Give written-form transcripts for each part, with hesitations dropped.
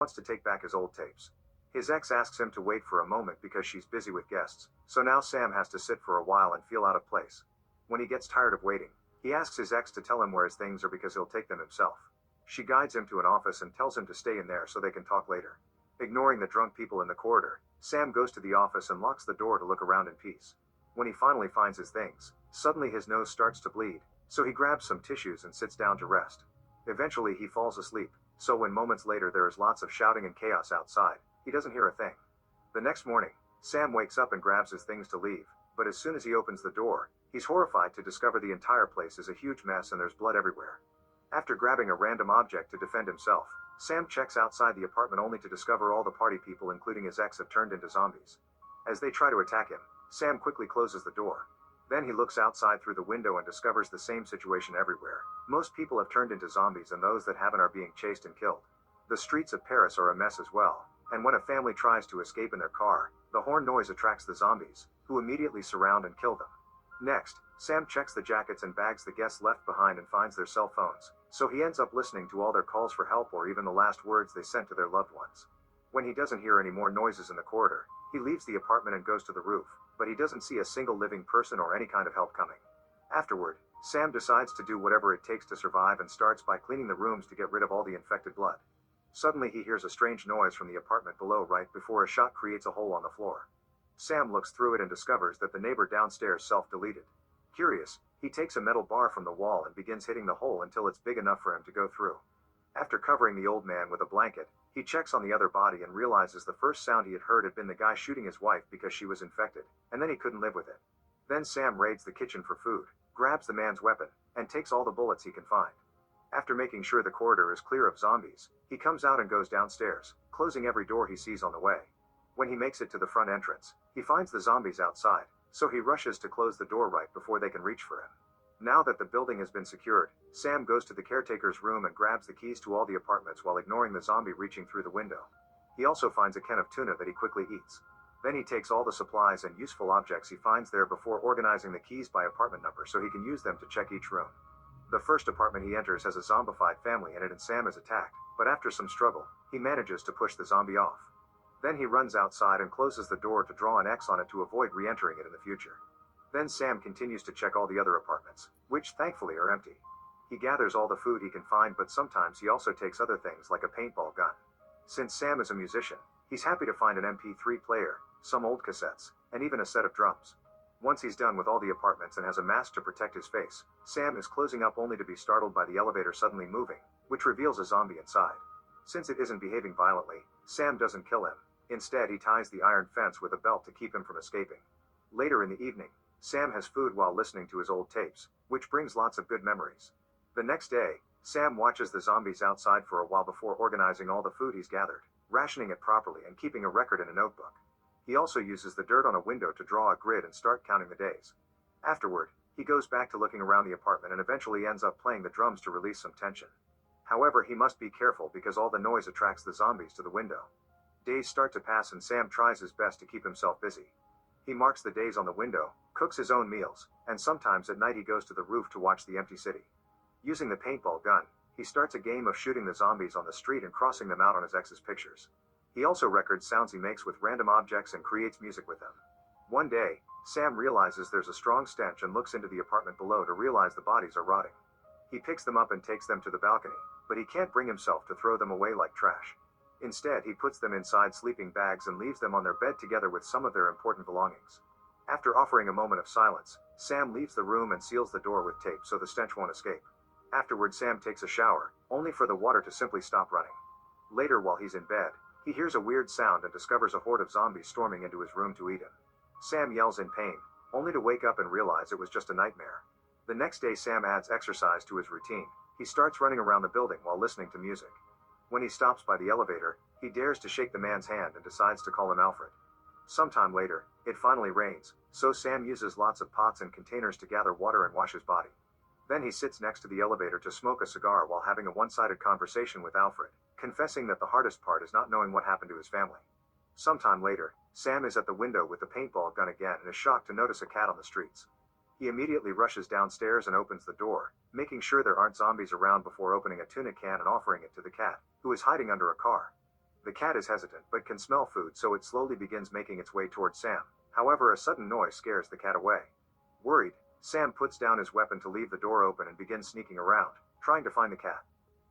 wants to take back his old tapes. His ex asks him to wait for a moment because she's busy with guests, so now Sam has to sit for a while and feel out of place. When he gets tired of waiting, he asks his ex to tell him where his things are because he'll take them himself. She guides him to an office and tells him to stay in there so they can talk later. Ignoring the drunk people in the corridor, Sam goes to the office and locks the door to look around in peace. When he finally finds his things, suddenly his nose starts to bleed, so he grabs some tissues and sits down to rest. Eventually he falls asleep, so when moments later there is lots of shouting and chaos outside, he doesn't hear a thing. The next morning, Sam wakes up and grabs his things to leave, but as soon as he opens the door, he's horrified to discover the entire place is a huge mess and there's blood everywhere. After grabbing a random object to defend himself, Sam checks outside the apartment only to discover all the party people including his ex have turned into zombies. As they try to attack him, Sam quickly closes the door. Then he looks outside through the window and discovers the same situation everywhere. Most people have turned into zombies and those that haven't are being chased and killed. The streets of Paris are a mess as well, and when a family tries to escape in their car, the horn noise attracts the zombies, who immediately surround and kill them. Next, Sam checks the jackets and bags the guests left behind and finds their cell phones, so he ends up listening to all their calls for help or even the last words they sent to their loved ones. When he doesn't hear any more noises in the corridor, he leaves the apartment and goes to the roof, but he doesn't see a single living person or any kind of help coming. Afterward, Sam decides to do whatever it takes to survive and starts by cleaning the rooms to get rid of all the infected blood. Suddenly he hears a strange noise from the apartment below right before a shot creates a hole on the floor. Sam looks through it and discovers that the neighbor downstairs self-deleted. Curious, he takes a metal bar from the wall and begins hitting the hole until it's big enough for him to go through. After covering the old man with a blanket, he checks on the other body and realizes the first sound he had heard had been the guy shooting his wife because she was infected, and then he couldn't live with it. Then Sam raids the kitchen for food, grabs the man's weapon, and takes all the bullets he can find. After making sure the corridor is clear of zombies, he comes out and goes downstairs, closing every door he sees on the way. When he makes it to the front entrance, he finds the zombies outside, so he rushes to close the door right before they can reach for him. Now that the building has been secured, Sam goes to the caretaker's room and grabs the keys to all the apartments while ignoring the zombie reaching through the window. He also finds a can of tuna that he quickly eats. Then he takes all the supplies and useful objects he finds there before organizing the keys by apartment number so he can use them to check each room. The first apartment he enters has a zombified family in it and Sam is attacked, but after some struggle, he manages to push the zombie off. Then he runs outside and closes the door to draw an X on it to avoid re-entering it in the future. Then Sam continues to check all the other apartments, which thankfully are empty. He gathers all the food he can find, but sometimes he also takes other things like a paintball gun. Since Sam is a musician, he's happy to find an MP3 player, some old cassettes, and even a set of drums. Once he's done with all the apartments and has a mask to protect his face, Sam is closing up only to be startled by the elevator suddenly moving, which reveals a zombie inside. Since it isn't behaving violently, Sam doesn't kill him. Instead, he ties the iron fence with a belt to keep him from escaping. Later in the evening, Sam has food while listening to his old tapes, which brings lots of good memories. The next day, Sam watches the zombies outside for a while before organizing all the food he's gathered, rationing it properly and keeping a record in a notebook. He also uses the dirt on a window to draw a grid and start counting the days. Afterward, he goes back to looking around the apartment and eventually ends up playing the drums to release some tension. However, he must be careful because all the noise attracts the zombies to the window. Days start to pass and Sam tries his best to keep himself busy. He marks the days on the window, cooks his own meals, and sometimes at night he goes to the roof to watch the empty city. Using the paintball gun, he starts a game of shooting the zombies on the street and crossing them out on his ex's pictures. He also records sounds he makes with random objects and creates music with them. One day, Sam realizes there's a strong stench and looks into the apartment below to realize the bodies are rotting. He picks them up and takes them to the balcony, but he can't bring himself to throw them away like trash. Instead, he puts them inside sleeping bags and leaves them on their bed together with some of their important belongings. After offering a moment of silence, Sam leaves the room and seals the door with tape so the stench won't escape. Afterward, Sam takes a shower, only for the water to simply stop running. Later, while he's in bed, he hears a weird sound and discovers a horde of zombies storming into his room to eat him. Sam yells in pain, only to wake up and realize it was just a nightmare. The next day, Sam adds exercise to his routine. He starts running around the building while listening to music. When he stops by the elevator, he dares to shake the man's hand and decides to call him Alfred. Sometime later, it finally rains, so Sam uses lots of pots and containers to gather water and wash his body. Then he sits next to the elevator to smoke a cigar while having a one-sided conversation with Alfred, confessing that the hardest part is not knowing what happened to his family. Sometime later, Sam is at the window with the paintball gun again and is shocked to notice a cat on the streets. He immediately rushes downstairs and opens the door, making sure there aren't zombies around before opening a tuna can and offering it to the cat, who is hiding under a car. The cat is hesitant but can smell food, so it slowly begins making its way towards Sam. However, a sudden noise scares the cat away. Worried, Sam puts down his weapon to leave the door open and begins sneaking around, trying to find the cat.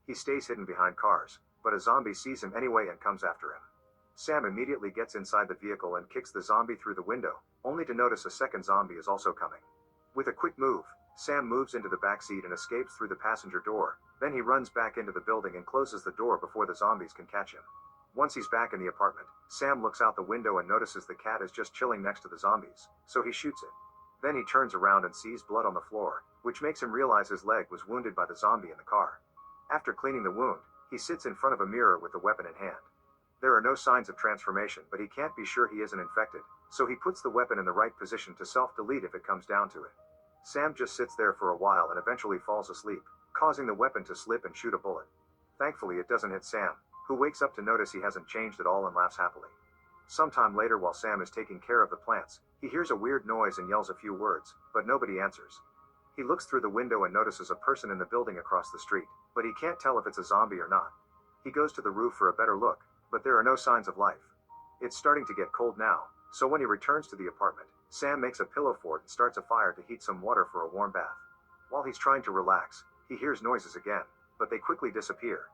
He stays hidden behind cars, but a zombie sees him anyway and comes after him. Sam immediately gets inside the vehicle and kicks the zombie through the window, only to notice a second zombie is also coming. With a quick move, Sam moves into the back seat and escapes through the passenger door. Then he runs back into the building and closes the door before the zombies can catch him. Once he's back in the apartment, Sam looks out the window and notices the cat is just chilling next to the zombies, so he shoots it. Then he turns around and sees blood on the floor, which makes him realize his leg was wounded by the zombie in the car. After cleaning the wound, he sits in front of a mirror with the weapon in hand. There are no signs of transformation, but he can't be sure he isn't infected, so he puts the weapon in the right position to self-delete if it comes down to it. Sam just sits there for a while and eventually falls asleep, causing the weapon to slip and shoot a bullet. Thankfully, it doesn't hit Sam, who wakes up to notice he hasn't changed at all and laughs happily. Sometime later, while Sam is taking care of the plants, he hears a weird noise and yells a few words, but nobody answers. He looks through the window and notices a person in the building across the street, but he can't tell if it's a zombie or not. He goes to the roof for a better look, but there are no signs of life. It's starting to get cold now, so when he returns to the apartment, Sam makes a pillow fort and starts a fire to heat some water for a warm bath. While he's trying to relax, he hears noises again, but they quickly disappear.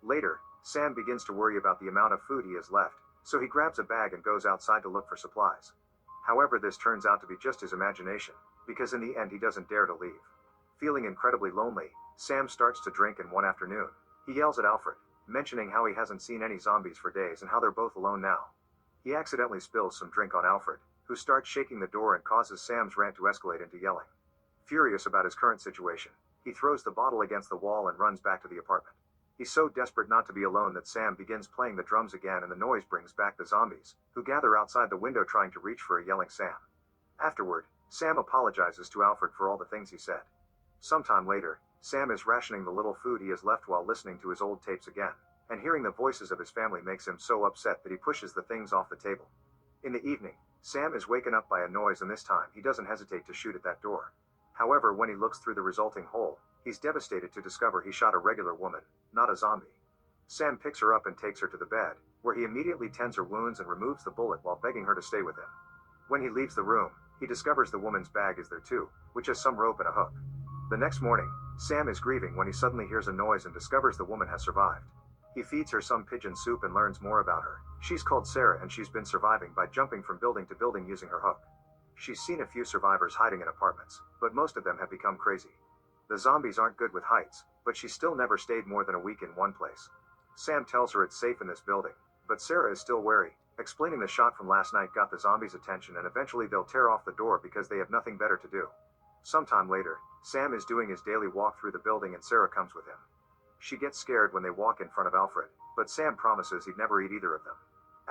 Later, Sam begins to worry about the amount of food he has left, so he grabs a bag and goes outside to look for supplies. However, this turns out to be just his imagination, because in the end he doesn't dare to leave. Feeling incredibly lonely, Sam starts to drink, and one afternoon, he yells at Alfred, mentioning how he hasn't seen any zombies for days and how they're both alone now. He accidentally spills some drink on Alfred, who starts shaking the door and causes Sam's rant to escalate into yelling. Furious about his current situation, he throws the bottle against the wall and runs back to the apartment. He's so desperate not to be alone that Sam begins playing the drums again, and the noise brings back the zombies, who gather outside the window trying to reach for a yelling Sam. Afterward, Sam apologizes to Alfred for all the things he said. Sometime later, Sam is rationing the little food he has left while listening to his old tapes again, and hearing the voices of his family makes him so upset that he pushes the things off the table. In the evening, Sam is waken up by a noise, and this time he doesn't hesitate to shoot at that door. However, when he looks through the resulting hole, he's devastated to discover he shot a regular woman, not a zombie. Sam picks her up and takes her to the bed, where he immediately tends her wounds and removes the bullet while begging her to stay with him. When he leaves the room, he discovers the woman's bag is there too, which has some rope and a hook. The next morning, Sam is grieving when he suddenly hears a noise and discovers the woman has survived. He feeds her some pigeon soup and learns more about her. She's called Sarah, and she's been surviving by jumping from building to building using her hook. She's seen a few survivors hiding in apartments, but most of them have become crazy. The zombies aren't good with heights, but she still never stayed more than a week in one place. Sam tells her it's safe in this building, but Sarah is still wary, explaining the shot from last night got the zombies' attention and eventually they'll tear off the door because they have nothing better to do. Sometime later, Sam is doing his daily walk through the building and Sarah comes with him. She gets scared when they walk in front of Alfred, but Sam promises he'd never eat either of them.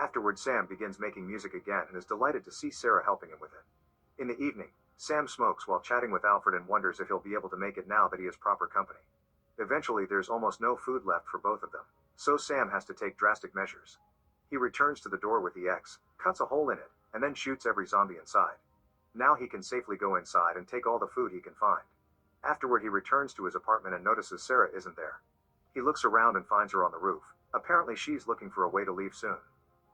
Afterward, Sam begins making music again and is delighted to see Sarah helping him with it. In the evening, Sam smokes while chatting with Alfred and wonders if he'll be able to make it now that he has proper company. Eventually, there's almost no food left for both of them, so Sam has to take drastic measures. He returns to the door with the axe, cuts a hole in it, and then shoots every zombie inside. Now he can safely go inside and take all the food he can find. Afterward, he returns to his apartment and notices Sarah isn't there. He looks around and finds her on the roof. Apparently, she's looking for a way to leave soon.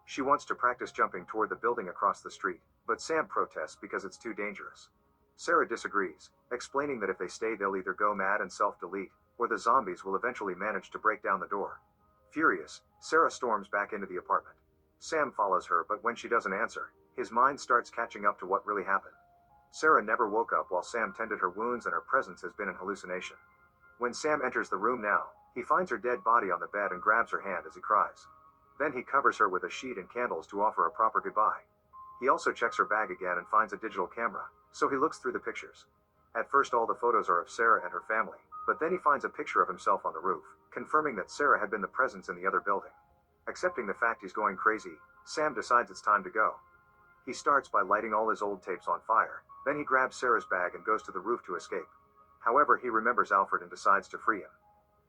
She wants to practice jumping toward the building across the street, but Sam protests because it's too dangerous. Sarah disagrees, explaining that if they stay they'll either go mad and self-delete, or the zombies will eventually manage to break down the door. Furious, Sarah storms back into the apartment. Sam follows her, but when she doesn't answer, his mind starts catching up to what really happened. Sarah never woke up while Sam tended her wounds, and her presence has been an hallucination. When Sam enters the room now, he finds her dead body on the bed and grabs her hand as he cries. Then he covers her with a sheet and candles to offer a proper goodbye. He also checks her bag again and finds a digital camera, so he looks through the pictures. At first, all the photos are of Sarah and her family, but then he finds a picture of himself on the roof, confirming that Sarah had been the presence in the other building. Accepting the fact he's going crazy, Sam decides it's time to go. He starts by lighting all his old tapes on fire, then he grabs Sarah's bag and goes to the roof to escape. However, he remembers Alfred and decides to free him.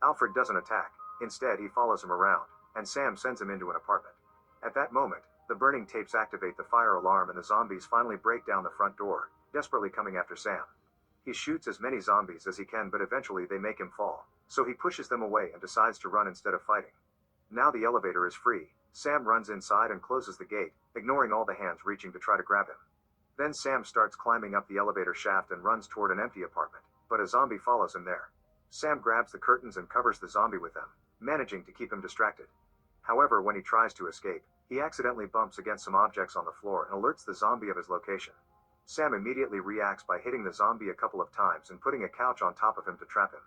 Alfred doesn't attack, instead he follows him around, and Sam sends him into an apartment. At that moment, the burning tapes activate the fire alarm and the zombies finally break down the front door, desperately coming after Sam. He shoots as many zombies as he can, but eventually they make him fall, so he pushes them away and decides to run instead of fighting. Now the elevator is free, Sam runs inside and closes the gate, ignoring all the hands reaching to try to grab him. Then Sam starts climbing up the elevator shaft and runs toward an empty apartment, but a zombie follows him there. Sam grabs the curtains and covers the zombie with them, managing to keep him distracted. However, when he tries to escape, he accidentally bumps against some objects on the floor and alerts the zombie of his location. Sam immediately reacts by hitting the zombie a couple of times and putting a couch on top of him to trap him.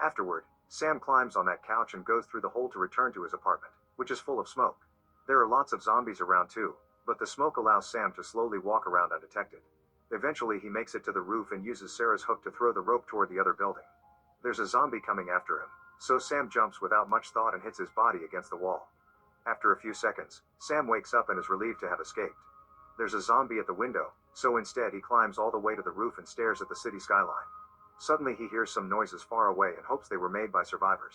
Afterward, Sam climbs on that couch and goes through the hole to return to his apartment, which is full of smoke. There are lots of zombies around too, but the smoke allows Sam to slowly walk around undetected. Eventually he makes it to the roof and uses Sarah's hook to throw the rope toward the other building. There's a zombie coming after him, so Sam jumps without much thought and hits his body against the wall. After a few seconds, Sam wakes up and is relieved to have escaped. There's a zombie at the window, so instead he climbs all the way to the roof and stares at the city skyline. Suddenly he hears some noises far away and hopes they were made by survivors.